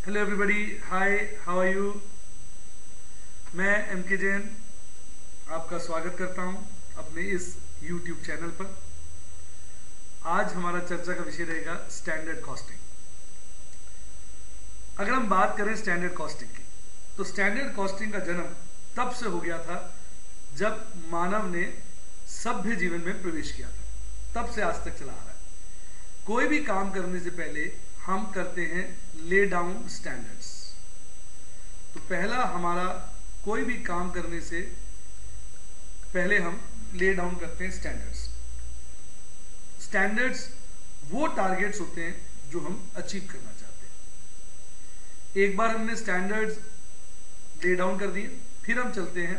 Hello everybody, hi, how are you. मैं M K Jain आपका स्वागत करता हूं अपने इस यूट्यूब चैनल पर। आज हमारा चर्चा का विषय रहेगा स्टैंडर्ड कॉस्टिंग। अगर हम बात करें स्टैंडर्ड कॉस्टिंग की, तो स्टैंडर्ड कॉस्टिंग का जन्म तब से हो गया था जब मानव ने सभ्य जीवन में प्रवेश किया था। तब से आज तक चला आ रहा है। कोई भी काम करने से पहले हम करते हैं ले डाउन स्टैंडर्ड्स। तो पहला हमारा कोई भी काम करने से पहले हम ले डाउन करते हैं स्टैंडर्ड्स। स्टैंडर्ड्स वो टारगेट्स होते हैं जो हम अचीव करना चाहते हैं। एक बार हमने स्टैंडर्ड्स ले डाउन कर दिए, फिर हम चलते हैं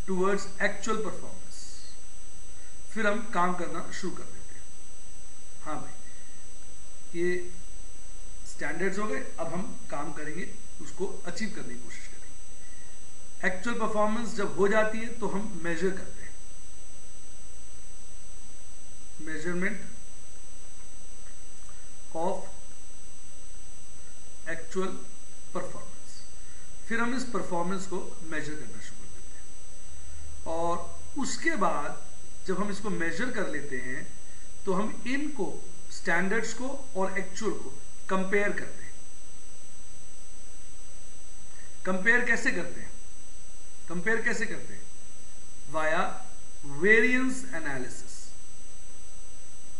टूवर्ड्स एक्चुअल परफॉर्मेंस। फिर हम काम करना शुरू कर देते हैं। हाँ भाई, ये स्टैंडर्ड्स हो गए, अब हम काम करेंगे, उसको अचीव करने की कोशिश करेंगे। एक्चुअल परफॉर्मेंस जब हो जाती है तो हम मेजर करते हैं, मेजरमेंट ऑफ एक्चुअल परफॉर्मेंस। फिर हम इस परफॉर्मेंस को मेजर करना शुरू कर देते हैं, और उसके बाद जब हम इसको मेजर कर लेते हैं तो हम इनको स्टैंडर्ड्स को और एक्चुअल को कंपेयर करते हैं। कंपेयर कैसे करते हैं? कंपेयर कैसे करते हैं? Via variance analysis.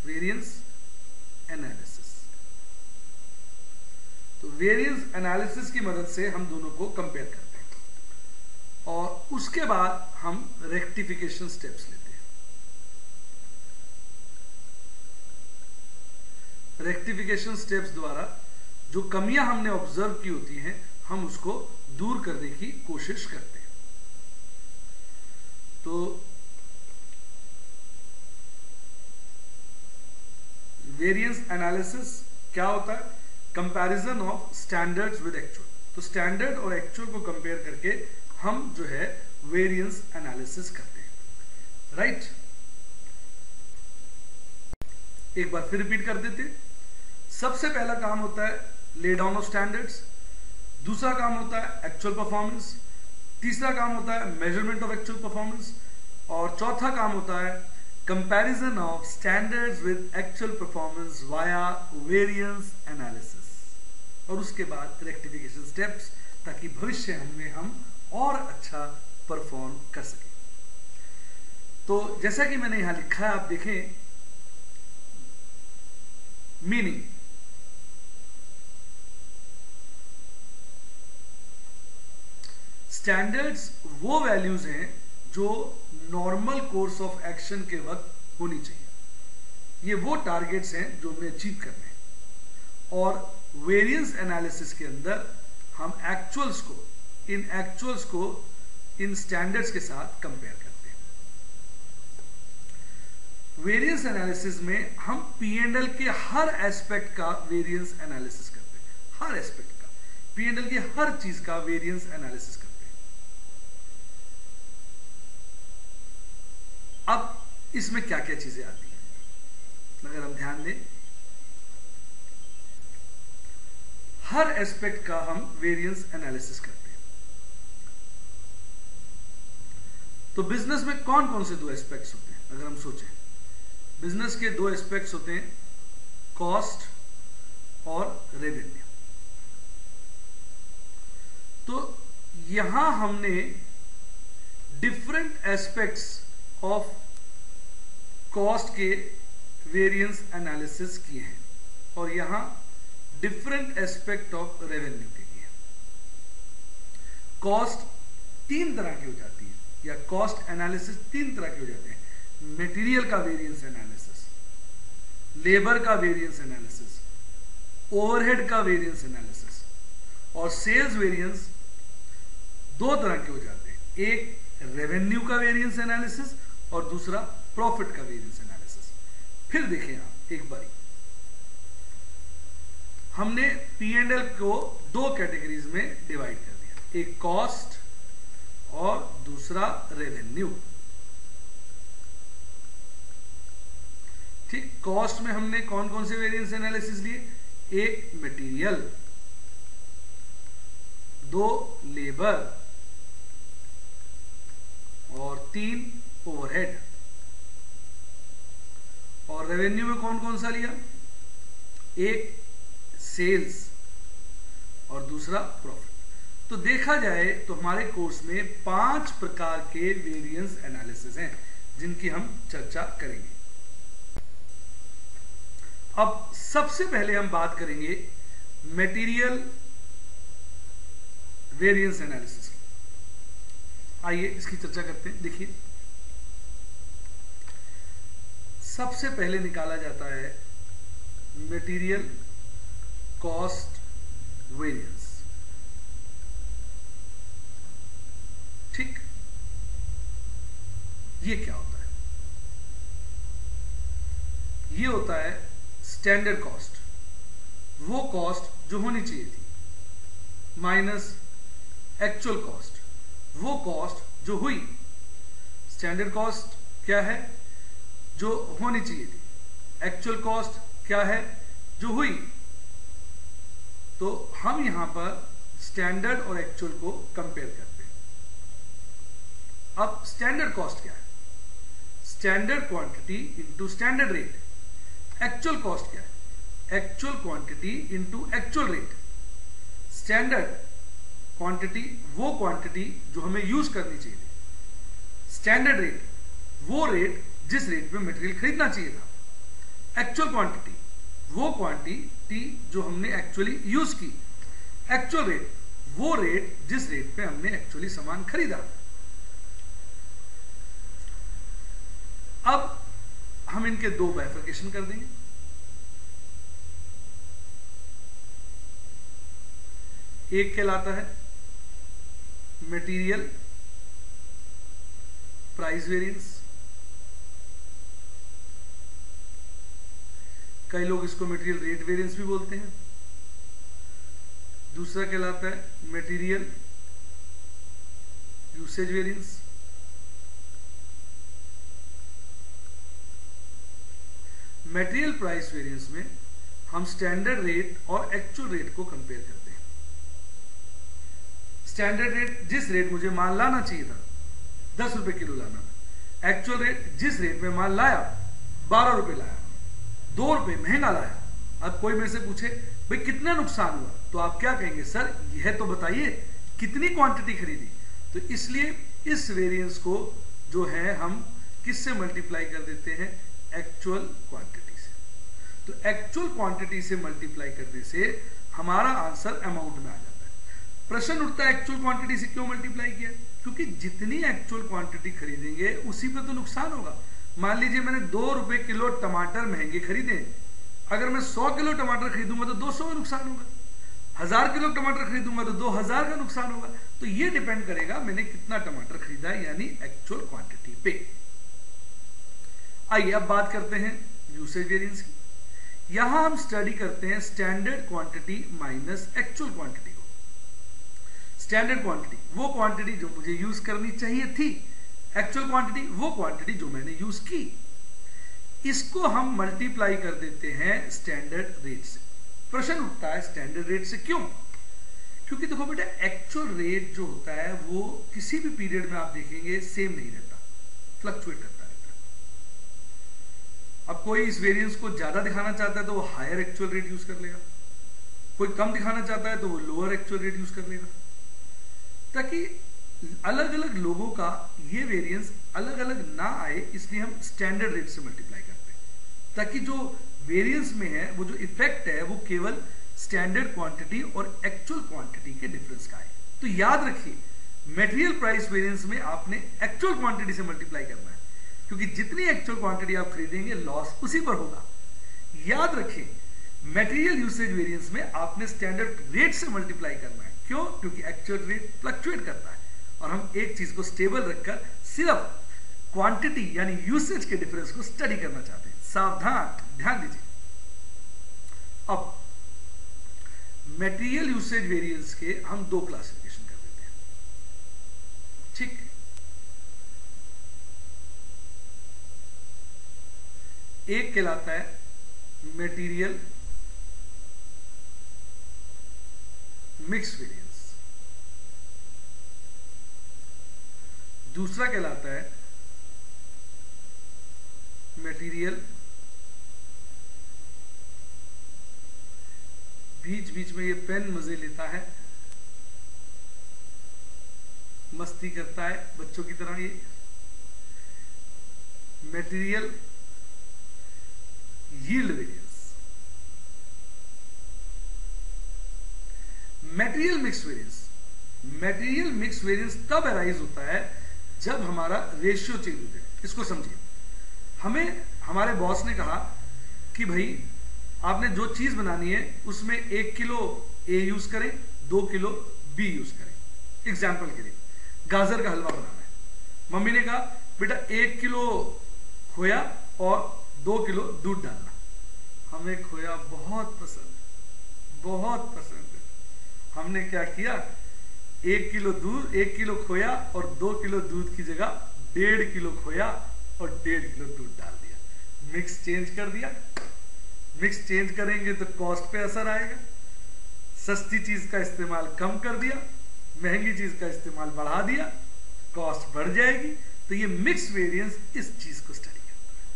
Variance analysis. तो वेरिएंस एनालिसिस की मदद से हम दोनों को कंपेयर करते हैं, और उसके बाद हम रेक्टिफिकेशन स्टेप्स लेते हैं। रेक्टिफिकेशन स्टेप्स द्वारा जो कमियां हमने ऑब्जर्व की होती हैं, हम उसको दूर करने की कोशिश करते हैं। तो वेरिएंस एनालिसिस क्या होता है? Comparison of standards with actual. तो स्टैंडर्ड और एक्चुअल को कंपेयर करके हम जो है वेरिएंस एनालिसिस करते हैं। राइट? एक बार फिर रिपीट कर देते हैं। सबसे पहला काम होता है ले डाउन ऑफ स्टैंडर्ड्स, दूसरा काम होता है एक्चुअल परफॉर्मेंस, तीसरा काम होता है मेजरमेंट ऑफ एक्चुअल परफॉर्मेंस, और चौथा काम होता है comparison of standards with actual performance via variance analysis, और उसके बाद रेक्टिफिकेशन स्टेप्स, ताकि भविष्य में हम और अच्छा परफॉर्म कर सकें। तो जैसा कि मैंने यहां लिखा है, आप देखें मीनिंग। स्टैंडर्ड्स वो वैल्यूज हैं जो नॉर्मल कोर्स ऑफ एक्शन के वक्त होनी चाहिए। ये वो टारगेट्स हैं जो हमें अचीव करने हैं, और वेरिएंस एनालिसिस के अंदर हम एक्चुअल्स को इन स्टैंडर्ड्स के साथ कंपेयर करते हैं। वेरिएंस एनालिसिस में हम P&L के हर एस्पेक्ट का वेरिएंस एनालिसिस करते हैं। हर एस्पेक्ट का, P&L की हर चीज का वेरिएंस एनालिसिस करते हैं। अब इसमें क्या क्या चीजें आती हैं, अगर हम ध्यान दें, हर एस्पेक्ट का हम वेरिएंस एनालिसिस करते हैं। तो बिजनेस में कौन कौन से दो एस्पेक्ट्स होते हैं? अगर हम सोचें, बिजनेस के दो एस्पेक्ट्स होते हैं, कॉस्ट और रेवेन्यू। तो यहां हमने डिफरेंट एस्पेक्ट्स ऑफ कॉस्ट के वेरिएंस एनालिसिस किए हैं, और यहां डिफरेंट एस्पेक्ट ऑफ रेवेन्यू के किए हैं। कॉस्ट तीन तरह की हो जाती है, या कॉस्ट एनालिसिस तीन तरह के हो जाते हैं। मटेरियल का वेरिएंस एनालिसिस, लेबर का वेरिएंस एनालिसिस, ओवरहेड का वेरिएंस एनालिसिस, और सेल्स वेरिएंस दो तरह के हो जाते हैं। एक रेवेन्यू का वेरिएंस एनालिसिस और दूसरा प्रॉफिट का वेरिएंस एनालिसिस। फिर देखें आप एक बारी, हमने P&L को दो कैटेगरीज में डिवाइड कर दिया, एक कॉस्ट और दूसरा रेवेन्यू। ठीक, कॉस्ट में हमने कौन कौन से वेरिएंस एनालिसिस लिए? एक मटेरियल, 2 लेबर और 3 ओवरहेड। और रेवेन्यू में कौन कौन सा लिया? एक सेल्स और दूसरा प्रॉफिट। तो देखा जाए तो हमारे कोर्स में 5 प्रकार के वेरिएंस एनालिसिस हैं जिनकी हम चर्चा करेंगे। अब सबसे पहले हम बात करेंगे मटेरियल वेरिएंस एनालिसिस की। आइए इसकी चर्चा करते हैं। देखिए, सबसे पहले निकाला जाता है मटेरियल कॉस्ट वेरिएंस। ठीक, ये क्या होता है? ये होता है स्टैंडर्ड कॉस्ट, वो कॉस्ट जो होनी चाहिए थी, माइनस एक्चुअल कॉस्ट, वो कॉस्ट जो हुई। स्टैंडर्ड कॉस्ट क्या है? जो होनी चाहिए थी। एक्चुअल कॉस्ट क्या है? जो हुई। तो हम यहां पर स्टैंडर्ड और एक्चुअल को कंपेयर करते हैं। अब स्टैंडर्ड कॉस्ट क्या है? Standard quantity into standard rate. Actual cost क्या है? Actual quantity into actual rate. Standard quantity वो क्वांटिटी जो हमें यूज करनी चाहिए थी। स्टैंडर्ड रेट वो रेट जिस रेट पे मटेरियल खरीदना चाहिए था। एक्चुअल क्वांटिटी वो क्वांटिटी जो हमने एक्चुअली यूज की। एक्चुअल रेट वो रेट जिस रेट पे हमने एक्चुअली सामान खरीदा। अब हम इनके 2 बाइफरकेशन कर देंगे। एक कहलाता है मटेरियल प्राइस वेरिएंस, कई लोग इसको मटेरियल रेट वेरिएंस भी बोलते हैं। दूसरा कहलाता है material usage variance. Material price variance में हम स्टैंडर्ड रेट और एक्चुअल रेट को कंपेयर करते हैं। स्टैंडर्ड रेट जिस रेट मुझे माल लाना चाहिए था, 10 रुपए किलो लाना था। एक्चुअल रेट जिस रेट में माल लाया, 12 रुपए लाया, 2 रुपए महंगा लाया। अब कोई मेरे से पूछे भाई कितना नुकसान हुआ, तो आप क्या कहेंगे? सर यह तो बताइए कितनी क्वांटिटी खरीदी। तो इसलिए इस वेरिएंस को जो है हम किससे मल्टीप्लाई कर देते हैं? एक्चुअल क्वांटिटी से। तो एक्चुअल क्वांटिटी से मल्टीप्लाई करने से हमारा आंसर अमाउंट में आ जाता है। प्रश्न उठता है एक्चुअल क्वांटिटी से क्यों मल्टीप्लाई किया? क्योंकि जितनी एक्चुअल क्वांटिटी खरीदेंगे उसी पे तो नुकसान होगा। मान लीजिए मैंने 2 रुपए किलो टमाटर महंगे खरीदे, अगर मैं 100 किलो टमाटर खरीदूंगा तो 200 का नुकसान होगा। 1000 किलो टमाटर खरीदूंगा तो 2000 का नुकसान होगा। तो ये डिपेंड करेगा मैंने कितना टमाटर खरीदा है, यानी एक्चुअल क्वांटिटी पे। आइए अब बात करते हैं यूसेज वेरिएंस की। यहां हम स्टडी करते हैं standard quantity minus actual quantity को। स्टैंडर्ड क्वांटिटी वो क्वांटिटी जो मुझे यूज करनी चाहिए थी, एक्चुअल क्वांटिटी वो क्वांटिटी जो मैंने यूज की। इसको हम मल्टीप्लाई कर देते हैं स्टैंडर्ड रेट से। प्रश्न उठता है स्टैंडर्ड रेट से क्यों? क्योंकि देखो बेटा, एक्चुअल रेट जो होता है वो किसी भी पीरियड में आप देखेंगे सेम नहीं रहता, फ्लक्चुएट करता रहता है। अब कोई इस वेरिएंस को ज्यादा दिखाना चाहता है तो वो हायर एक्चुअल रेट यूज कर लेगा, कोई कम दिखाना चाहता है तो वो लोअर एक्चुअल रेट यूज कर लेगा, ताकि अलग अलग लोगों का ये वेरिएंस अलग अलग ना आए। इसलिए हम स्टैंडर्ड रेट से मल्टीप्लाई करते हैं, ताकि जो वेरिएंस में है वो जो इफेक्ट है वो केवल स्टैंडर्ड क्वांटिटी और एक्चुअल क्वांटिटी के डिफरेंस का है। तो याद रखिए, मटेरियल प्राइस वेरिएंस में आपने एक्चुअल क्वांटिटी से मल्टीप्लाई करना है, क्योंकि जितनी एक्चुअल क्वांटिटी आप खरीदेंगे लॉस उसी पर होगा। याद रखिए, मटेरियल यूसेज वेरिएंस में आपने स्टैंडर्ड रेट से मल्टीप्लाई करना है। क्यों? क्योंकि एक्चुअल रेट फ्लक्चुएट करता है और हम एक चीज को स्टेबल रखकर सिर्फ क्वांटिटी यानी यूसेज के डिफरेंस को स्टडी करना चाहते हैं। सावधान, ध्यान दीजिए। अब मटेरियल यूसेज वेरिएंस के हम 2 क्लासिफिकेशन कर देते हैं, ठीक। एक कहलाता है मटेरियल मिक्स वेरिएंस दूसरा कहलाता है मटेरियल, बीच बीच में ये पेन मजे लेता है, मस्ती करता है बच्चों की तरह। ये material yield variance, material mix variance. Material mix variance तब अराइज होता है जब हमारा रेशियो चेंज हो जाए। इसको समझिए, हमें हमारे बॉस ने कहा कि भाई आपने जो चीज बनानी है उसमें 1 किलो ए यूज करें, 2 किलो बी यूज करें। एग्जाम्पल के लिए गाजर का हलवा बनाना है, मम्मी ने कहा बेटा 1 किलो खोया और 2 किलो दूध डालना। हमें खोया बहुत पसंद है, बहुत पसंद है। हमने क्या किया, 1 किलो दूध, 1 किलो खोया और 2 किलो दूध की जगह 1.5 किलो खोया और 1.5 किलो दूध डाल दिया, मिक्स चेंज कर दिया। मिक्स चेंज करेंगे तो कॉस्ट पे असर आएगा। सस्ती चीज का इस्तेमाल कम कर दिया, महंगी चीज का इस्तेमाल बढ़ा दिया, कॉस्ट बढ़ जाएगी। तो ये मिक्स वेरिएंस इस चीज को स्टडी करता है।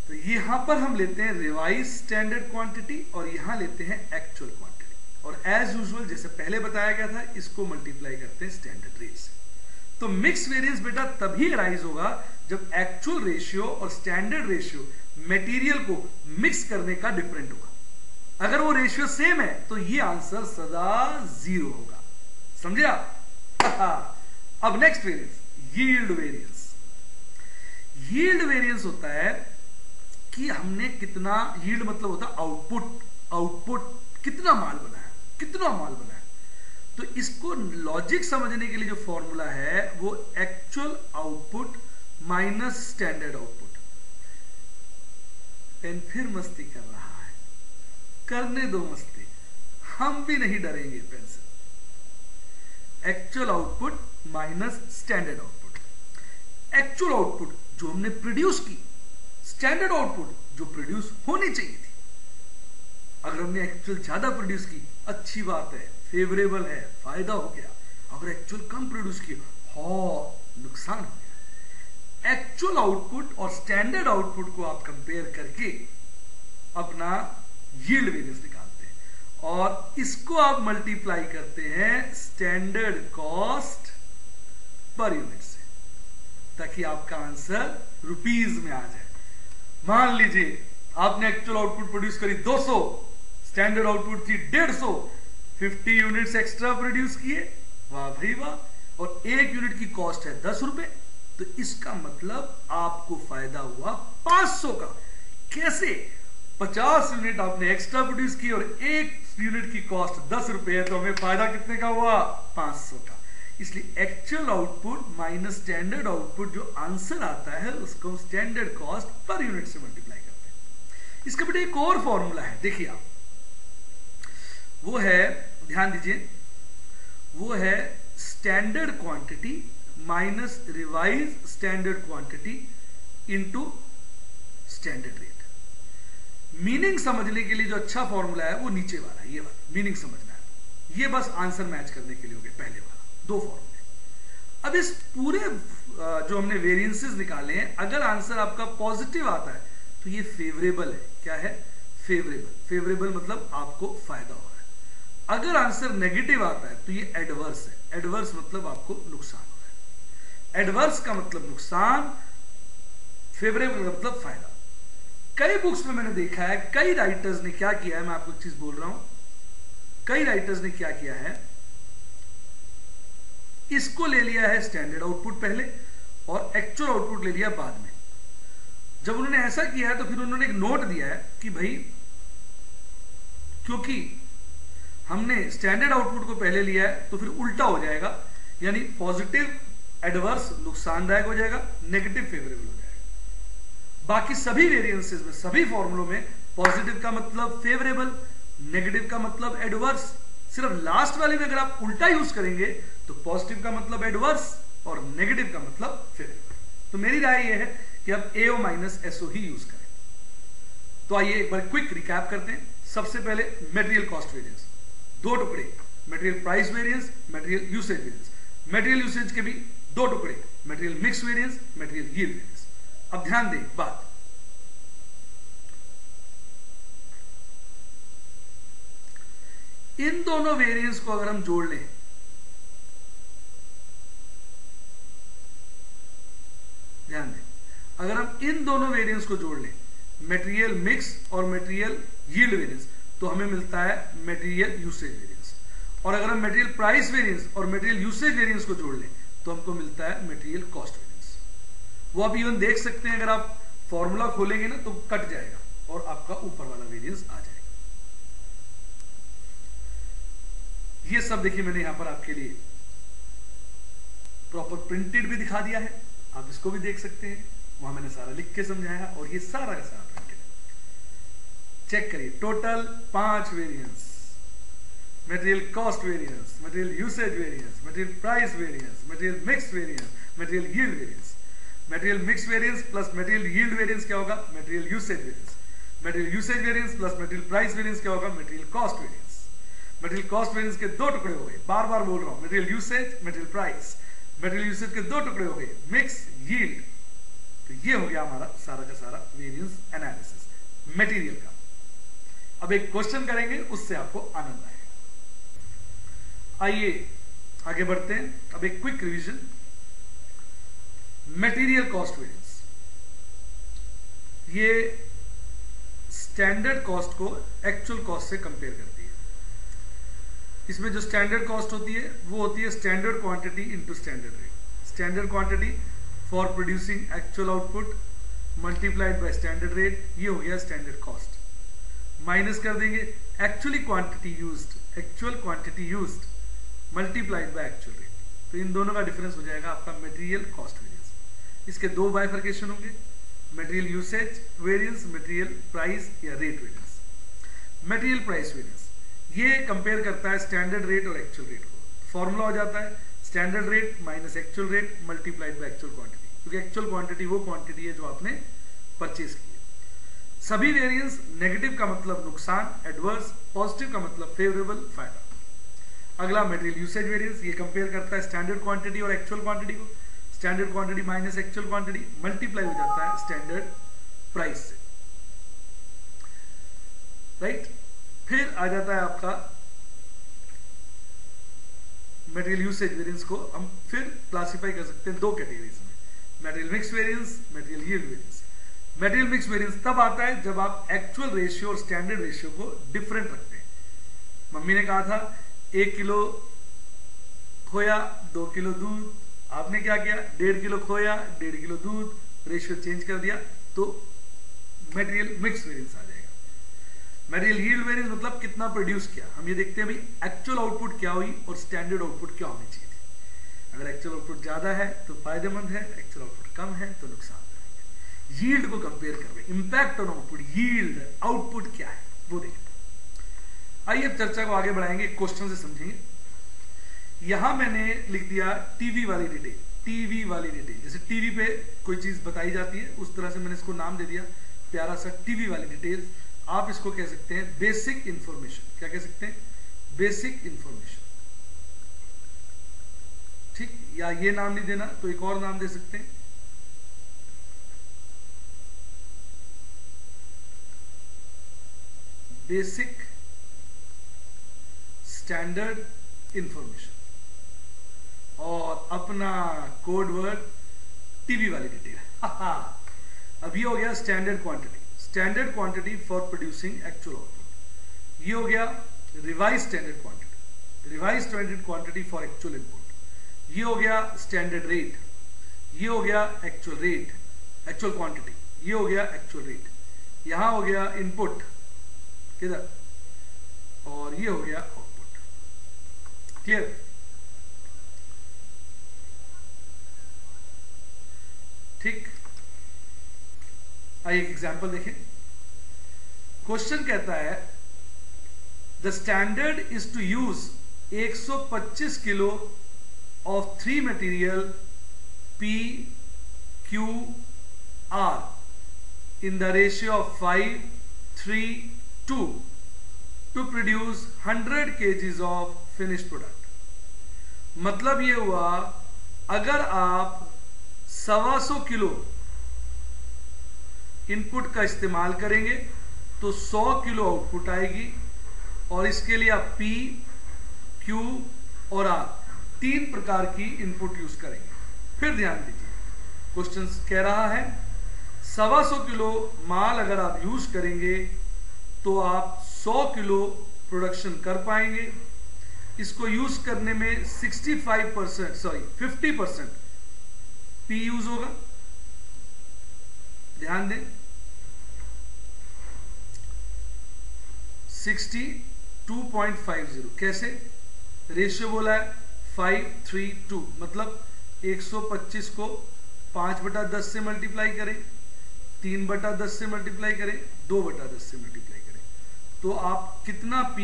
तो यहां पर हम लेते हैं रिवाइज स्टैंडर्ड क्वांटिटी और यहां लेते हैं एक्चुअल क्वांटिटी, और एज यूजुअल जैसे पहले बताया गया था इसको मल्टीप्लाई करते हैं स्टैंडर्ड रेट से। तो मिक्स वेरिएंस बेटा तभी अराइज होगा जब एक्चुअल रेशियो और स्टैंडर्ड रेशियो मटेरियल को मिक्स करने का डिफरेंट होगा। अगर वो रेशियो सेम है तो ये आंसर सदा 0 होगा। समझे आप? अब next variance, yield variance. Yield variance होता है कि हमने कितना, यील्ड मतलब होता है आउटपुट, आउटपुट कितना माल बनाया, कितना माल बनाया। तो इसको लॉजिक समझने के लिए जो फॉर्मूला है वो actual output minus standard output. पेन फिर मस्ती कर रहा है, करने दो मस्ती, हम भी नहीं डरेंगे पेन से। Actual output minus standard output. Actual output जो हमने प्रोड्यूस की, स्टैंडर्ड आउटपुट जो प्रोड्यूस होनी चाहिए थी। अगर हमने एक्चुअल ज्यादा प्रोड्यूस की अच्छी बात है, फेवरेबल है, फायदा हो गया। अगर एक्चुअल कम प्रोड्यूस की नुकसान हो गया। एक्चुअल आउटपुट और स्टैंडर्ड आउटपुट को आप कंपेयर करके अपना यील्ड वेरिएंस निकालते हैं और इसको आप मल्टीप्लाई करते हैं स्टैंडर्ड कॉस्ट पर यूनिट से, ताकि आपका आंसर रुपीज में आ जाए। मान लीजिए आपने एक्चुअल आउटपुट प्रोड्यूस करी 200, स्टैंडर्ड आउटपुट थी 150, 50 यूनिट्स एक्स्ट्रा प्रोड्यूस किए, वाह भाई वाह, और 1 यूनिट की कॉस्ट है 10 रुपए। तो इसका मतलब आपको फायदा हुआ 500 का। कैसे? 50 यूनिट आपने एक्स्ट्रा प्रोड्यूस की और 1 यूनिट की कॉस्ट 10 रुपए है, तो हमें फायदा कितने का हुआ? 500 का। इसलिए actual output minus standard output जो आंसर आता है उसको स्टैंडर्ड कॉस्ट पर यूनिट से मल्टीप्लाई करते हैं। इसका बेटा एक और फॉर्मूला है, देखिए आप, वो है, ध्यान दीजिए, वो है standard quantity minus revise standard quantity into standard rate. Meaning समझने के लिए जो अच्छा फॉर्मूला है वो नीचे वाला है, ये वाला मीनिंग समझना है। ये बस आंसर मैच करने के लिए हो गया पहले वाला, 2 फॉर्मूले। अब इस पूरे जो हमने वेरिएंसेस निकाले हैं, अगर आंसर आपका पॉजिटिव आता है तो ये फेवरेबल है। क्या है? फेवरेबल। फेवरेबल मतलब आपको फायदा हो रहा है। अगर आंसर नेगेटिव आता है तो ये एडवर्स है। एडवर्स मतलब आपको नुकसान हो रहा है। एडवर्स का मतलब नुकसान, फेवरेबल का मतलब फायदा। कई बुक्स में मैंने देखा है, कई राइटर्स ने क्या किया है, मैं आपको एक चीज बोल रहा हूं, कई राइटर्स ने क्या किया है, इसको ले लिया है स्टैंडर्ड आउटपुट पहले और एक्चुअल आउटपुट ले लिया बाद में। जब उन्होंने ऐसा किया है तो फिर उन्होंने एक नोट दिया है कि भाई क्योंकि हमने स्टैंडर्ड आउटपुट को पहले लिया है तो फिर उल्टा हो जाएगा, यानी पॉजिटिव एडवर्स नुकसानदायक हो जाएगा, नेगेटिव फेवरेबल हो जाएगा। बाकी सभी वेरिएंसेस में, सभी फॉर्मूलों में पॉजिटिव का मतलब फेवरेबल, नेगेटिव का मतलब एडवर्स। सिर्फ लास्ट वाले में अगर आप उल्टा यूज करेंगे तो पॉजिटिव का मतलब एडवर्स और नेगेटिव का मतलब फेवरेबल। तो मेरी राय यह है कि आप एओ माइनस एसओ ही यूज करें। तो आइए एक बार क्विक रिकैप करते हैं। सबसे पहले मटेरियल कॉस्ट वेरिएंस, 2 टुकड़े, material price variance, material usage variance. Material usage के भी दो टुकड़े, material mix variance, material yield variance. अब ध्यान दें बात, इन दोनों वेरिएंस को अगर हम जोड़ लें, ध्यान दें, अगर हम इन दोनों वेरिएंस को जोड़ लें, मटेरियल मिक्स और मटेरियल यील्ड वेरिएंस, तो हमें मिलता है मटेरियल यूसेज वेरिएंस। और अगर हम मटेरियल प्राइस वेरिएंस और मटेरियल यूसेज वेरिएंस को जोड़ लें तो हमको मिलता है मटेरियल कॉस्ट वेरिएंस। वो आप इवन देख सकते हैं, अगर आप फॉर्मूला खोलेंगे ना तो कट जाएगा और आपका ऊपर वाला वेरिएंस आ जाएगा। ये सब देखिए मैंने यहां पर आपके लिए प्रॉपर प्रिंटेड भी दिखा दिया है, आप इसको भी देख सकते हैं, वहां मैंने सारा लिख के समझाया है, और ये सारा का सारा प्रिंटेड। चेक करिए, total 5 variance, material cost variance, material usage variance, material price variance, material mix variance, material yield variance. Material mix variance plus material yield variance क्या होगा? Material usage variance. Material usage variance plus material price variance क्या होगा? Material cost variance. Material cost variance के दो टुकड़े हो गए, बार बार बोल रहा हूं, material usage, material price. Material usage के दो टुकड़े हो गए, मिक्स, यील्ड। तो ये हो गया हमारा सारा का सारा वेरिएंस एनालिसिस मटेरियल का। अब एक क्वेश्चन करेंगे, उससे आपको आनंद आएगा। आइए आगे बढ़ते हैं। अब एक quick revision, material cost variance, ये स्टैंडर्ड कॉस्ट को एक्चुअल कॉस्ट से कंपेयर करती है। इसमें जो स्टैंडर्ड कॉस्ट होती है वो होती है standard quantity into standard rate. Standard quantity for producing actual output multiplied by standard rate, ये हो गया स्टैंडर्ड कॉस्ट। माइनस कर देंगे actual quantity used multiplied by actual rate, तो इन दोनों का डिफरेंस हो जाएगा आपका मटेरियल कॉस्ट वेरिएंस। इसके दो बाइफर्केशन होंगे, material usage variance, material price या rate variance. Material price variance ये कंपेयर करता है स्टैंडर्ड रेट और एक्चुअल रेट को। फॉर्मूला हो जाता है standard rate minus actual rate multiplied by actual quantity, क्योंकि एक्चुअल क्वांटिटी वो क्वांटिटी है जो आपने परचेज की है। सभी वेरिएंस, नेगेटिव का मतलब नुकसान, एडवर्स, पॉजिटिव का मतलब फेवरेबल, फायदा। अगला मटेरियल यूसेज वेरिएंस, ये कंपेयर करता है स्टैंडर्ड क्वांटिटी और एक्चुअल क्वांटिटी को। Standard quantity minus actual quantity multiply हो जाता है स्टैंडर्ड प्राइस से, राइट। फिर आ जाता है आपका मटेरियल यूसेज वेरिएंस को हम फिर क्लासिफाई कर सकते हैं दो कैटेगरीज में, material mix variance, material yield variance. Material mix variance तब आता है जब आप एक्चुअल रेशियो और स्टैंडर्ड रेशियो को डिफरेंट रखते हैं। मम्मी ने कहा था 1 किलो खोया 2 किलो दूध, आपने क्या किया 1.5 किलो खोया 1.5 किलो दूध, रेशियो चेंज कर दिया, तो मटेरियल मिक्स वेरिएंस आ जाएगा। मटेरियल यील्ड वेरिएंस मतलब कितना प्रोड्यूस किया, हम ये देखते हैं भाई एक्चुअल आउटपुट क्या हुई और स्टैंडर्ड आउटपुट क्या होनी चाहिए थी। अगर एक्चुअल आउटपुट ज्यादा है तो फायदेमंद है, एक्चुअल आउटपुट कम है तो नुकसानदायक है। यील्ड को कंपेयर कर रहे, impact on output, yield output क्या है वो देखते हैं। आइए अब चर्चा को आगे बढ़ाएंगे, क्वेश्चन से समझेंगे। यहां मैंने लिख दिया टीवी वाली डिटेल, टीवी वाली डिटेल, जैसे टीवी पे कोई चीज बताई जाती है उस तरह से मैंने इसको नाम दे दिया प्यारा सा टीवी वाली डिटेल। आप इसको कह सकते हैं बेसिक इंफॉर्मेशन। क्या कह सकते हैं? बेसिक इंफॉर्मेशन, ठीक। या ये नाम नहीं देना तो एक और नाम दे सकते हैं, बेसिक स्टैंडर्ड इंफॉर्मेशन, और अपना कोड वर्ड टीवी वाली डिटेल। अब ये हो गया standard quantity, standard quantity for producing actual output. ये हो गया revise standard quantity, revise standard quantity for actual input. ये हो गया स्टैंडर्ड रेट, ये हो गया एक्चुअल रेट, एक्चुअल क्वांटिटी, ये हो गया एक्चुअल रेट। यहां हो गया इनपुट किधर, और ये हो गया आउटपुट। क्लियर? ठीक। आइए एक एग्जांपल देखें। क्वेश्चन कहता है the standard is to use 125 kilo of 3 material P, Q, R in the ratio of 5, 3, 2 to produce 100 kgs of finished product. 100 मतलब ये हुआ, अगर आप 125 किलो इनपुट का इस्तेमाल करेंगे तो 100 किलो आउटपुट आएगी, और इसके लिए आप P, Q और R 3 प्रकार की इनपुट यूज करेंगे। फिर ध्यान दीजिए, क्वेश्चन कह रहा है 125 किलो माल अगर आप यूज करेंगे तो आप 100 किलो प्रोडक्शन कर पाएंगे। इसको यूज करने में 50% P यूज होगा। ध्यान दें, 62.50 कैसे? रेशियो बोला है 5:3:2, मतलब 125 को 5/10 से मल्टीप्लाई करें, 3/10 से मल्टीप्लाई करें, 2/10 से मल्टीप्लाई करें, तो आप कितना P,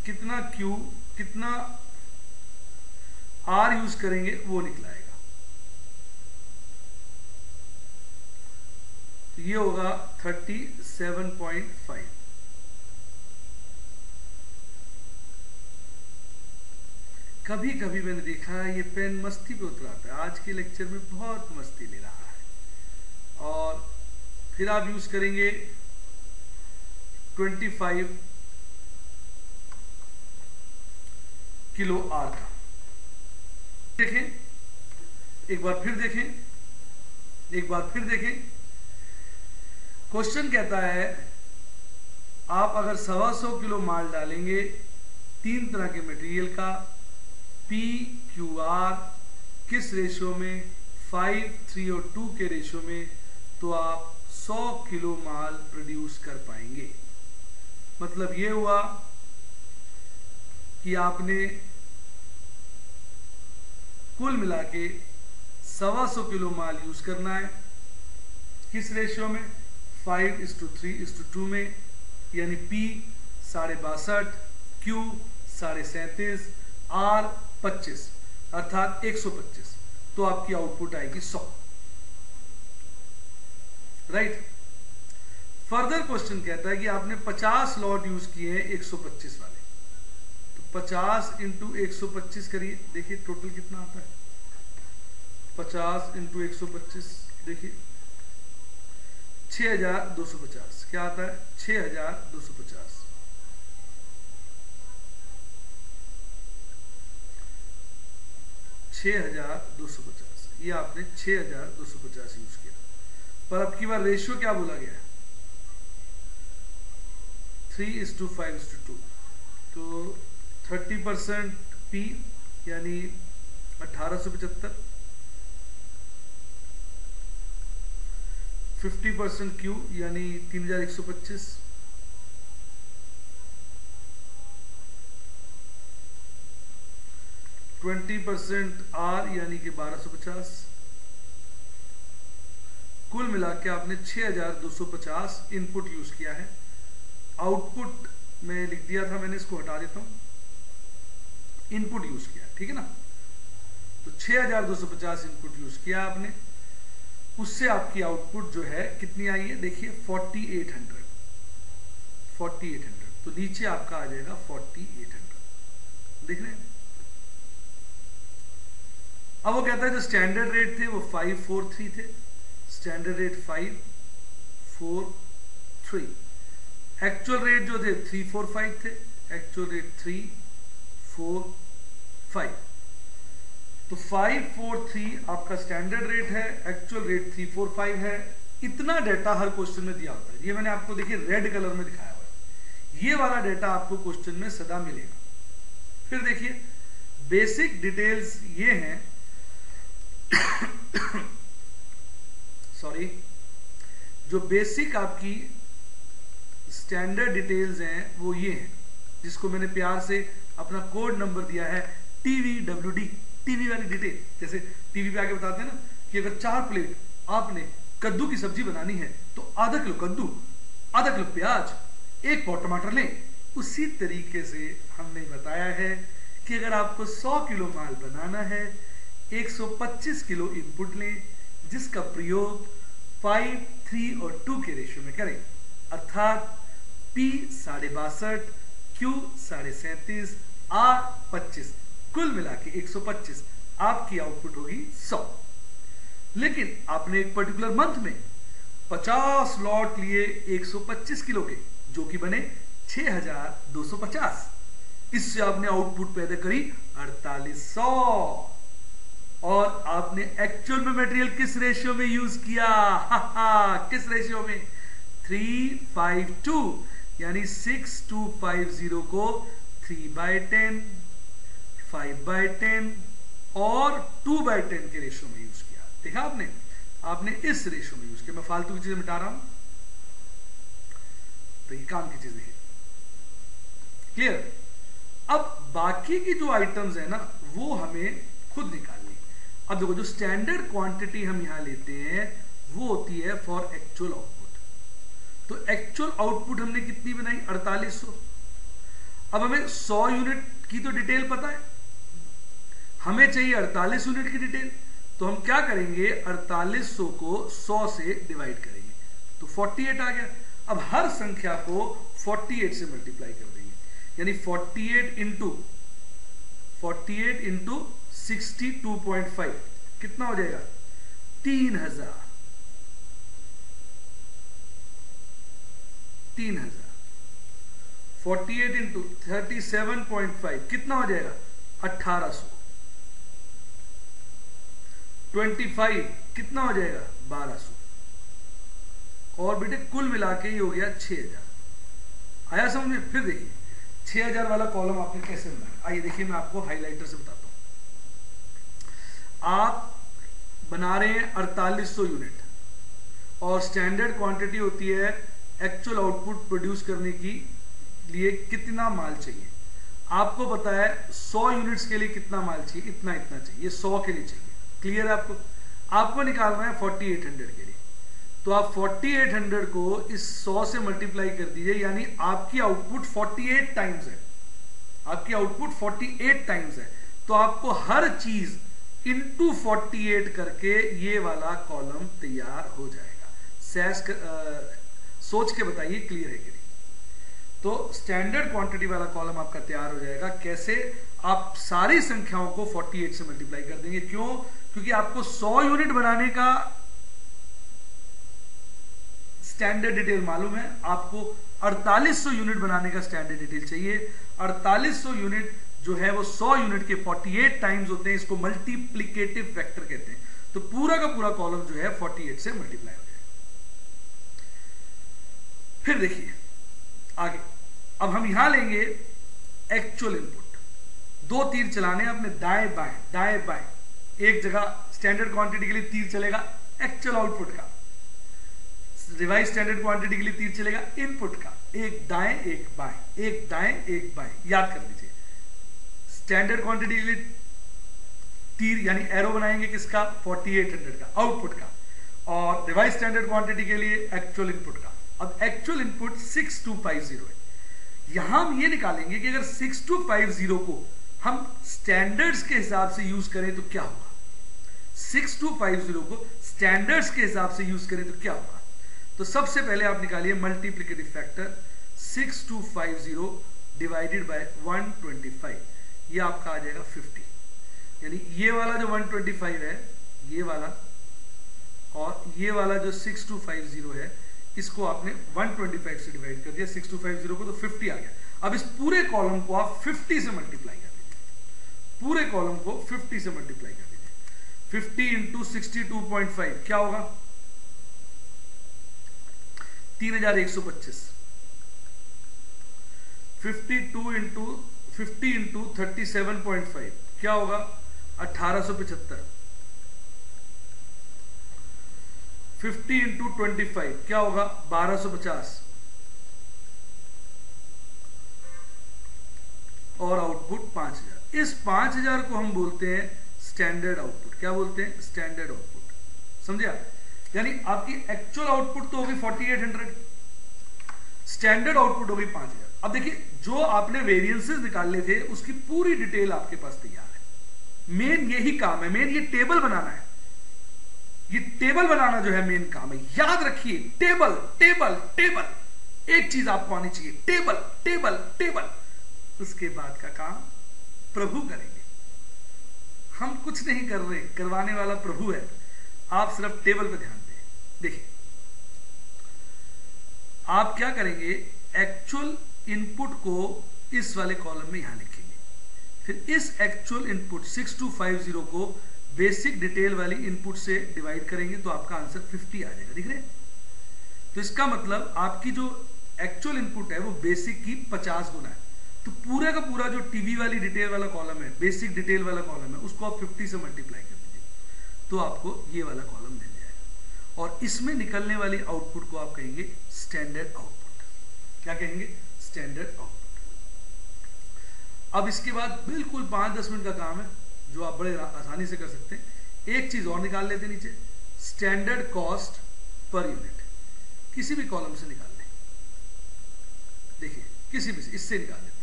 कितना Q, कितना R यूज करेंगे वो निकलाएगा। तो ये होगा 37.5। कभी कभी मैंने देखा है ये पेन मस्ती पे उतराता है, आज के लेक्चर में बहुत मस्ती ले रहा है। और फिर आप यूज करेंगे 25 किलो R का। देखें, एक बार फिर देखें, क्वेश्चन कहता है आप अगर 125 किलो माल डालेंगे 3 तरह के मटेरियल का, P, Q, R किस रेशियो में? 5, 3 और 2 के रेशियो में, तो आप 100 किलो माल प्रोड्यूस कर पाएंगे। मतलब ये हुआ कि आपने कुल मिला के 125 किलो माल यूज करना है। किस रेशियो में? 5:3:2 में, यानी P 62.5, Q 37.5, R 25, अर्थात 125, तो आपकी आउटपुट आएगी 100। राइट। फर्दर क्वेश्चन कहता है कि आपने 50 लॉट यूज किए हैं 125 वाले, तो 50 × 125 करिए, देखिए टोटल कितना आता है। 50 × 125 देखिए 6250। क्या आता है? 6250। ये आपने 6250 यूज किया। पर अब की बार रेशियो क्या बोला गया है? 3:5:2, तो 30% P यानी 1875, 50% Q यानी 3125, 20% R यानी कि 1250। कुल मिला के आपने 6250 इनपुट यूज किया है। आउटपुट में लिख दिया था मैंने, इसको हटा देता हूं, इनपुट यूज किया, ठीक है ना। तो 6250 इनपुट यूज किया आपने, उससे आपकी आउटपुट जो है कितनी आई है? देखिए 4800। तो नीचे आपका आ जाएगा 4800, देख रहे हैं। अब वो कहता है जो स्टैंडर्ड रेट थे वो 543 थे, स्टैंडर्ड रेट 543, एक्चुअल रेट जो थे 345 थे, एक्चुअल रेट 345। तो 543 आपका स्टैंडर्ड रेट है, एक्चुअल रेट 345 है। इतना डेटा हर क्वेश्चन में दिया होता है। ये मैंने आपको देखिए रेड कलर में दिखाया हुआ है, ये वाला डेटा आपको क्वेश्चन में सदा मिलेगा। फिर देखिए बेसिक डिटेल्स ये हैं सॉरी, जो बेसिक आपकी स्टैंडर्ड डिटेल्स हैं वो ये हैं, जिसको मैंने प्यार से अपना कोड नंबर दिया है TVWD, टीवी वाली डिटेल। जैसे टीवी पे आके बताते हैं ना कि अगर 4 प्लेट आपने कद्दू की सब्जी बनानी है तो आधा किलो कद्दू, आधा किलो प्याज, 1 पाव टमाटर लें। उसी तरीके से हमने बताया है कि अगर आपको 100 किलो माल बनाना है 125 किलो इनपुट लें, जिसका प्रयोग 5, 3 और 2 के रेशियो में करें, अर्थात P 62.5, Q 37.5, R 25। कुल मिला के 125, आपकी आउटपुट होगी 100। लेकिन आपने एक पर्टिकुलर मंथ में 50 लॉट लिए 125 किलो के, जो कि बने 6250। इससे आपने आउटपुट पैदा करी 4800। और आपने एक्चुअल में मटेरियल किस रेशियो में यूज किया? किस रेशियो में? 3:5:2, यानी 6250 को 3/10, 5/10 और 2/10 के रेशियो में यूज किया। देखा आपने इस रेशियो में यूज किया। मैं फालतू की चीजें मिटा रहा हूं, तो ये काम की चीज देखिए। क्लियर? अब बाकी की जो आइटम्स है ना, वो हमें खुद निकालनी। अब देखो, जो स्टैंडर्ड क्वांटिटी हम यहां लेते हैं वो होती है फॉर एक्चुअल आउटपुट। तो एक्चुअल आउटपुट हमने कितनी बनाई? 4800। अब हमें 100 यूनिट की तो डिटेल पता है, हमें चाहिए 48 यूनिट की डिटेल। तो हम क्या करेंगे? 4800 को 100 से डिवाइड करेंगे, तो 48 आ गया। अब हर संख्या को 48 से मल्टीप्लाई कर देंगे, यानी 48 इंटू 62.5 कितना हो जाएगा? 3000। 48 इंटू 37.5 कितना हो जाएगा? 1800। 25 कितना हो जाएगा? 1200। और बेटे कुल मिला के ये हो गया 6000। आया समझ में? फिर देखिए 6000 वाला कॉलम आपने कैसे बनाया। आइए देखिए, मैं आपको हाइलाइटर से बताता हूं। आप बना रहे हैं 4800 यूनिट, और स्टैंडर्ड क्वांटिटी होती है एक्चुअल आउटपुट प्रोड्यूस करने की लिए कितना माल चाहिए। आपको पता है 100 यूनिट्स के लिए कितना माल चाहिए, इतना चाहिए, 100 के लिए चाहिए। क्लियर है? आपको निकालना है 4800 के लिए। तो आप 4800 को इस 100 से मल्टीप्लाई कर दीजिए, यानी आपकी आउटपुट 48 टाइम्स है। आपकी आउटपुट 48 टाइम्स है। तो आपको हर चीज इंटू 48 करके ये वाला कॉलम तैयार हो जाएगा। सोच के बताइए क्लियर है कि नहीं? तो स्टैंडर्ड क्वांटिटी वाला कॉलम आपका तैयार हो जाएगा। कैसे? आप सारी संख्याओं को 48 से मल्टीप्लाई कर देंगे। क्यों? क्योंकि आपको 100 यूनिट बनाने का स्टैंडर्ड डिटेल मालूम है, आपको 4800 यूनिट बनाने का स्टैंडर्ड डिटेल चाहिए। 4800 यूनिट जो है वो 100 यूनिट के 48 टाइम्स होते हैं। इसको मल्टीप्लिकेटिव फैक्टर कहते हैं। तो पूरा का पूरा कॉलम जो है 48 से मल्टीप्लाई हो जाएगा। फिर देखिए आगे। अब हम यहां लेंगे एक्चुअल इनपुट। 2 तीर चलाने अपने दाएं बाएं, दाएं बाएं। एक जगह स्टैंडर्ड क्वांटिटी के लिए तीर चलेगा एक्चुअल आउटपुट का, रिवाइज स्टैंडर्ड क्वांटिटी के लिए तीर चलेगा इनपुट का। एक दाएं एक बाएं, एक दाएं एक बाएं, याद कर लीजिए। स्टैंडर्ड क्वांटिटी के लिए तीर यानी एरो बनाएंगे किसका? 4800 का, आउटपुट का। और रिवाइज स्टैंडर्ड क्वांटिटी के लिए एक्चुअल इनपुट का। अब एक्चुअल इनपुट 6250 है। यहां हम ये निकालेंगे कि अगर 6250 को हम स्टैंडर्ड्स के हिसाब से यूज करें तो क्या होगा। 6250 को स्टैंडर्ड्स के हिसाब से यूज करें तो क्या होगा। तो सबसे पहले आप निकालिए मल्टीप्लिकेटिव फैक्टर 6250 डिवाइडेड बाय 125, ये आपका आ जाएगा 50। यानी ये वाला जो 125 है, ये वाला, और ये वाला जो 6250 है, इसको आपने 125 से डिवाइड कर दिया 6250 को, तो 50 आ गया। अब इस पूरे कॉलम को आप 50 से मल्टीप्लाई कर दीजिए। पूरे कॉलम को 50 से मल्टीप्लाई कर दीजिए। 50 इंटू 62.5 क्या होगा? 3125। 52 इंटू 50 इंटू 37.5 क्या होगा? 1875। 50 इंटू 25 क्या होगा? 1250। और आउटपुट 5000। इस 5000 को हम बोलते हैं स्टैंडर्ड आउटपुट। क्या बोलते हैं? Standard output. समझिए? यानी आपकी एक्चुअल आउटपुट तो होगी 4800, स्टैंडर्ड आउटपुट होगी 5000। अब देखिए, जो आपने वेरिएंसेस निकालने थे उसकी पूरी डिटेल आपके पास तैयार है। मेन यही काम है, मेन ये टेबल बनाना है। ये टेबल बनाना जो है मेन काम है। याद रखिए, टेबल टेबल टेबल। एक चीज आपको आनी चाहिए, टेबल टेबल टेबल। उसके बाद का काम प्रभु करेंगे। हम कुछ नहीं कर रहे, करवाने वाला प्रभु है। आप सिर्फ टेबल पे ध्यान दें। देखिए आप क्या करेंगे, एक्चुअल इनपुट को इस वाले कॉलम में यहां लिखेंगे, फिर इस एक्चुअल इनपुट 6250 को बेसिक डिटेल वाली इनपुट से डिवाइड करेंगे तो आपका आंसर 50 आ जाएगा। दिख रहे हैं? तो इसका मतलब आपकी जो एक्चुअल इनपुट है वो बेसिक की 50 गुना है। तो पूरा का पूरा जो टीवी वाली डिटेल वाला कॉलम है, बेसिक डिटेल वाला कॉलम है, उसको आप 50 से मल्टीप्लाई कर दीजिए तो आपको ये वाला कॉलम मिल जाएगा। और इसमें निकलने वाली आउटपुट को आप कहेंगे स्टैंडर्ड आउटपुट। क्या कहेंगे? Standard output. अब इसके बाद बिल्कुल 5-10 मिनट का काम है जो आप बड़े आसानी से कर सकते हैं। एक चीज और निकाल लेते हैं नीचे, स्टैंडर्ड कॉस्ट पर यूनिट। किसी भी कॉलम से निकाल लें, देखिए किसी भी इससे निकाल लेते हैं।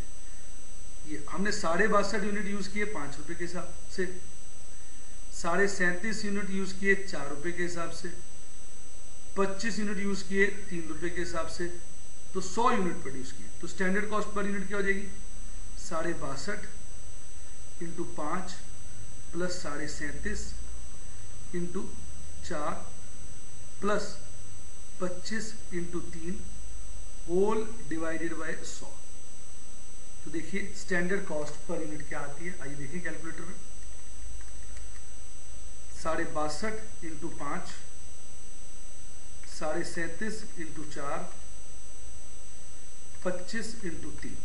ये हमने 62.5 यूनिट यूज किए 5 रुपए के हिसाब से, 37.5 यूनिट यूज किए 4 रुपए के हिसाब से, 25 यूनिट यूज किए 3 रुपए के हिसाब से, तो 100 यूनिट प्रोड्यूस किए। तो स्टैंडर्ड कॉस्ट पर यूनिट क्या हो जाएगी? 62.5 into 5 plus 37.5 into 4 plus 25 into 3 whole divided by 100। तो देखिए स्टैंडर्ड कॉस्ट पर यूनिट क्या आती है, आइए देखिए कैलकुलेटर में। 62.5 इंटू 5, 37.5 इंटू 4, 25 इंटू 3,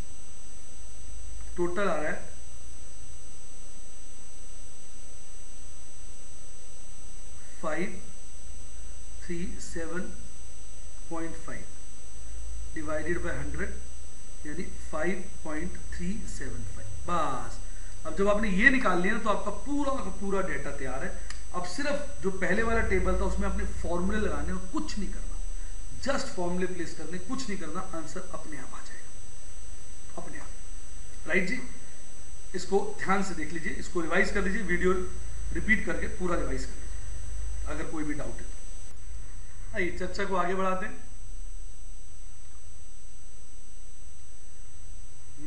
टोटल आ रहा है 537.5 डिवाइडेड बाय 100 यानी 5.375। बस अब जब आपने ये निकाल लिया तो आपका पूरा का पूरा डेटा तैयार है। अब सिर्फ जो पहले वाला टेबल था उसमें आपने फॉर्मूले लगाने और कुछ नहीं करना, जस्ट फॉर्मूले प्लेस करने, कुछ नहीं करना, आंसर अपने आप आ जाएगा, अपने आप। राइट जी, इसको ध्यान से देख लीजिए, इसको रिवाइज कर लीजिए, वीडियो रिपीट करके पूरा रिवाइज कर लीजिए अगर कोई भी डाउट है। आइए चर्चा को आगे बढ़ाते हैं।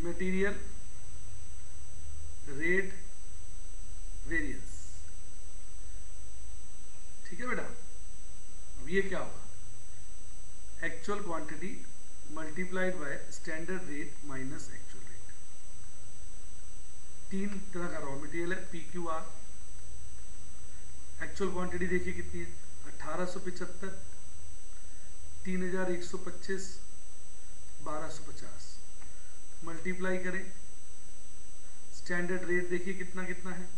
मटेरियल रेट वेरिएंस, ठीक है बेटा। अब ये क्या होगा? Actual quantity multiplied by standard rate minus actual rate. 3 तरह का रॉ मटेरियल है, PQR। एक्चुअल क्वांटिटी देखिए कितनी है, 1875, 3125, 1250। मल्टीप्लाई करें, स्टैंडर्ड रेट देखिए कितना कितना है,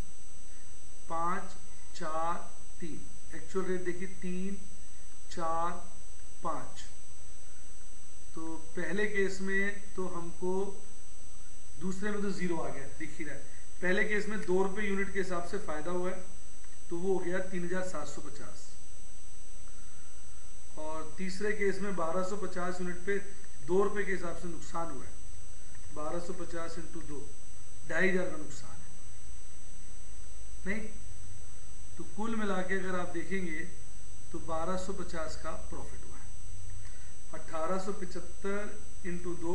5, 4, 3। एक्चुअल रेट देखिए 3, 4, 5। तो पहले केस में तो हमको, दूसरे में तो 0 आ गया, दिख ही रहा है। पहले केस में 2 रुपए यूनिट के हिसाब से फायदा हुआ है तो वो हो गया 3750। और तीसरे केस में 1250 यूनिट पे 2 रुपए के हिसाब से नुकसान हुआ है। 1250 इंटू 2, 2500 का नुकसान है, नहीं? तो कुल मिला के अगर आप देखेंगे तो 1250 का प्रॉफिट हुआ है। 1875 इंटू 2,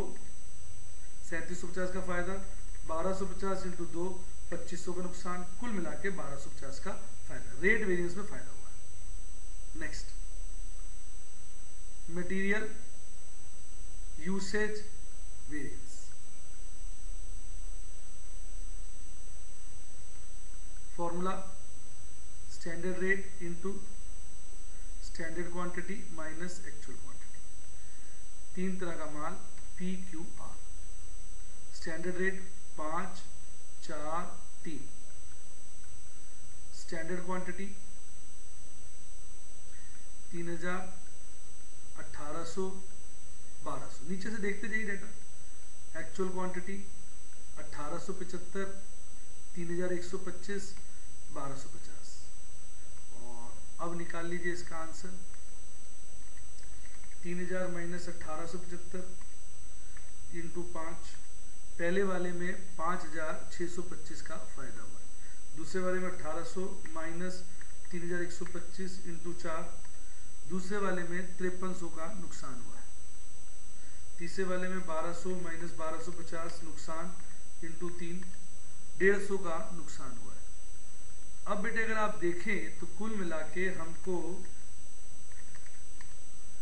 3750 का फायदा, 1250 इंटू 2, 2500 का नुकसान, कुल मिला के 1250 का फायदा, रेट वेरिएंस में फायदा हुआ है। Next, material usage variance. Formula standard rate into standard quantity minus actual quantity. 3 तरह का माल PQR। Standard rate 5, 4, 3। Standard quantity 3000, 1800, 1200। नीचे से देखते जाइए डेटा। Actual quantity 1875, 3125, 1250। और अब निकाल लीजिए इसका आंसर। 3000 minus 1875 into 5। पहले वाले में 5625 का फायदा हुआ है, दूसरे वाले में 1800 माइनस 3125 इंटू 4, दूसरे वाले में 5300 का नुकसान हुआ है, तीसरे वाले में 1200 माइनस 1250 नुकसान इंटू 3, 150 का नुकसान हुआ है। अब बेटे अगर आप देखें तो कुल मिला के हमको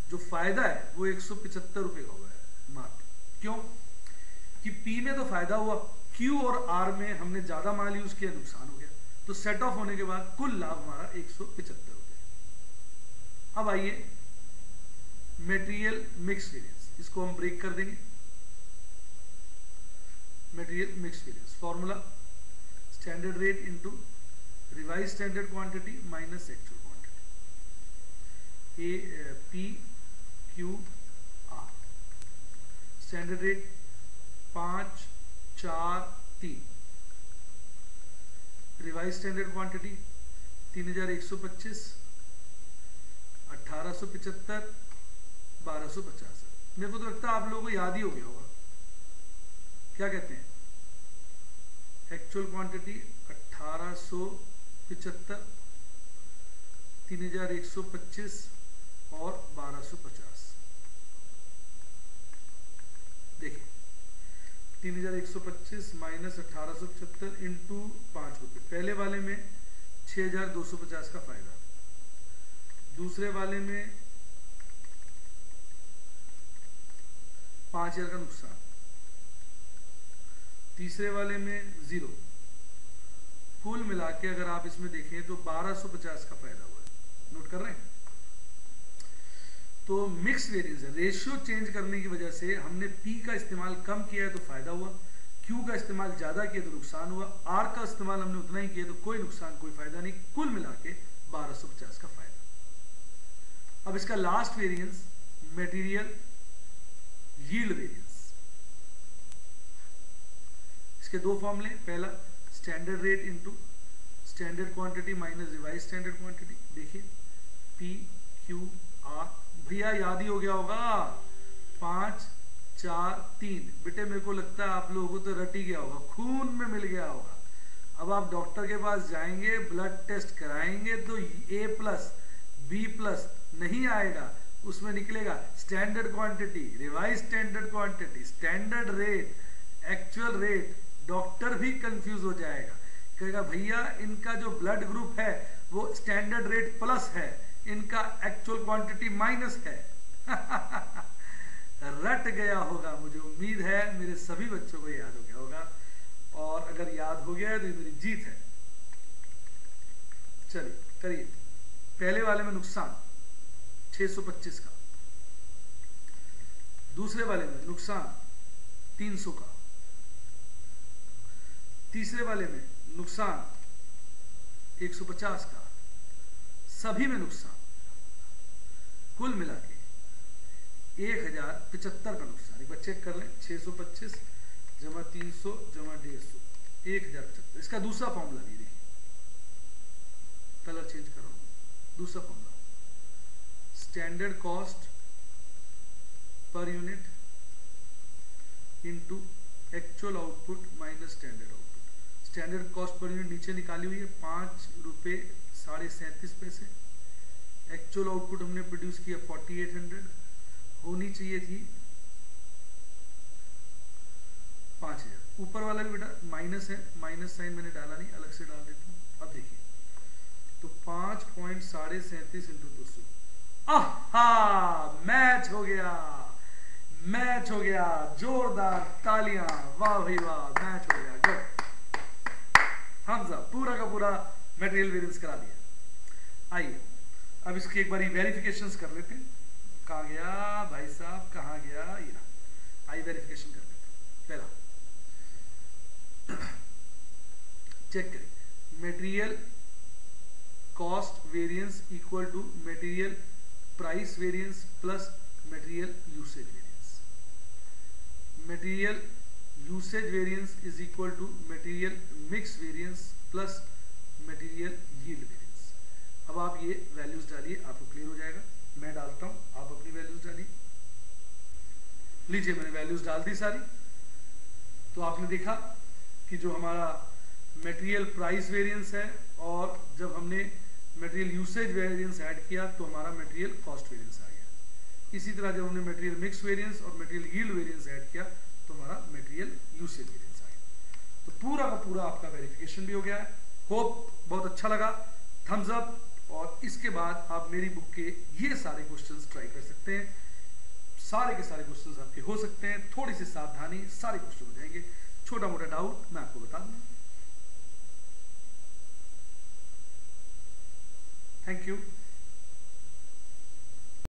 जो फायदा है वो 175 रुपए का हुआ है मात्र। क्यों? कि पी में तो फायदा हुआ, क्यू और आर में हमने ज्यादा माल यूज किया, नुकसान हो गया। तो सेट ऑफ होने के बाद कुल लाभ हमारा 175 रुपए। अब आइए मटेरियल मिक्स वेरिएंस, इसको हम ब्रेक कर देंगे। Material mix variance formula standard rate into revise standard quantity minus actual quantity, A P Q R. Standard rate 5 4 3, revise standard quantity 3125, 1875, 1250। मेरे को तो लगता है आप लोगों को याद ही हो गया होगा। क्या कहते हैं? एक्चुअल क्वांटिटी 1875, 3125 और 1250। देखिए 3125 माइनस 1875 इंटू 5 रुपये। पहले वाले में 6250 का फायदा, दूसरे वाले में 5000 का नुकसान, तीसरे वाले में 0। कुल मिला के अगर आप इसमें देखें तो 1250 का फायदा हुआ है। नोट कर रहे हैं? तो मिक्स वेरिएंस रेशियो चेंज करने की वजह से हमने पी का इस्तेमाल कम किया है तो फायदा हुआ, क्यू का इस्तेमाल ज्यादा किया तो नुकसान हुआ, आर का इस्तेमाल हमने उतना ही किया तो कोई नुकसान कोई फायदा नहीं। कुल मिला के 1250 का फायदा। अब इसका last variance material yield variance. इसके दो फॉर्मूले, पहला standard rate into standard quantity minus revise standard quantity. देखिए पी क्यू आर, भैया याद ही हो गया होगा, 5 4 3। बेटे मेरे को लगता है आप लोगों को तो रट ही गया होगा, खून में मिल गया होगा। अब आप डॉक्टर के पास जाएंगे, ब्लड टेस्ट कराएंगे तो A+ B+ नहीं आएगा, उसमें निकलेगा standard quantity, revise standard quantity, standard rate, actual rate. Doctor भी कंफ्यूज हो जाएगा, कहेगा भैया इनका जो ब्लड ग्रुप है वो स्टैंडर्ड रेट प्लस है, इनका एक्चुअल क्वांटिटी माइनस है। रट गया होगा, मुझे उम्मीद है मेरे सभी बच्चों को याद हो गया होगा, और अगर याद हो गया है तो ये मेरी जीत है। चलिए करिए। पहले वाले में नुकसान 625 का, दूसरे वाले में नुकसान 300 का, तीसरे वाले में नुकसान 150 का, सभी में नुकसान। कुल मिला के 1075 का नुकसान। एक बार चेक कर लें, 625 जमा 300 जमा 150, 1075। इसका दूसरा फॉर्मूला भी देखिए, कलर चेंज कर रहा हूं। दूसरा formula standard cost per unit into actual output minus standard output. Standard cost per unit नीचे निकाली हुई है 5 रुपये 37.5 पैसे। एक्चुअल आउटपुट हमने प्रोड्यूस किया 4800, होनी चाहिए थी 5000। ऊपर वाला भी बेटा माइनस है, माइनस साइन मैंने डाला नहीं, अलग से डाल देता हूं। अब देखिए तो 5.37 इंटू 200। आहा, मैच हो गया, मैच हो गया। जोरदार तालियां, वाह भाई वाह, मैच हो गया। गुड हमजा, पूरा का पूरा मटेरियल वेरिएंस करा दिया। आइए अब इसकी एक बार वेरिफिकेशंस कर लेते हैं। कहाँ गया भाई साहब, कहाँ गया ये? आई वेरिफिकेशन कर लेते हैं। पहला चेक करें, material cost variance equal to material price variance plus material usage variance. Material usage variance is equal to material mix variance plus material yield variance. अब आप ये वैल्यूज डालिए, आपको क्लियर हो जाएगा। मैं डालता हूं, आप अपनी वैल्यूज डालिए। लीजिए मैंने वैल्यूज डाल दी सारी। तो आपने देखा कि जो हमारा मटेरियल प्राइस वेरिएंस है, और जब हमने मटेरियल यूसेज वेरिएंस ऐड किया तो हमारा मटेरियल कॉस्ट वेरिएंस आ गया। इसी तरह जब हमने मटेरियल मिक्स वेरिएंस और मटेरियल यील्ड वेरिएंस ऐड किया तो हमारा मटेरियल यूसेज वेरिएंस आ गया। तो पूरा का पूरा आपका वेरिफिकेशन भी हो गया है, होप बहुत अच्छा लगा, थम्स अप। और इसके बाद आप मेरी बुक के ये सारे क्वेश्चंस ट्राई कर सकते हैं, सारे के सारे क्वेश्चंस आपके हो सकते हैं, थोड़ी सी सावधानी, सारे क्वेश्चन हो जाएंगे। छोटा मोटा डाउट मैं आपको बता दूंगा। Thank you.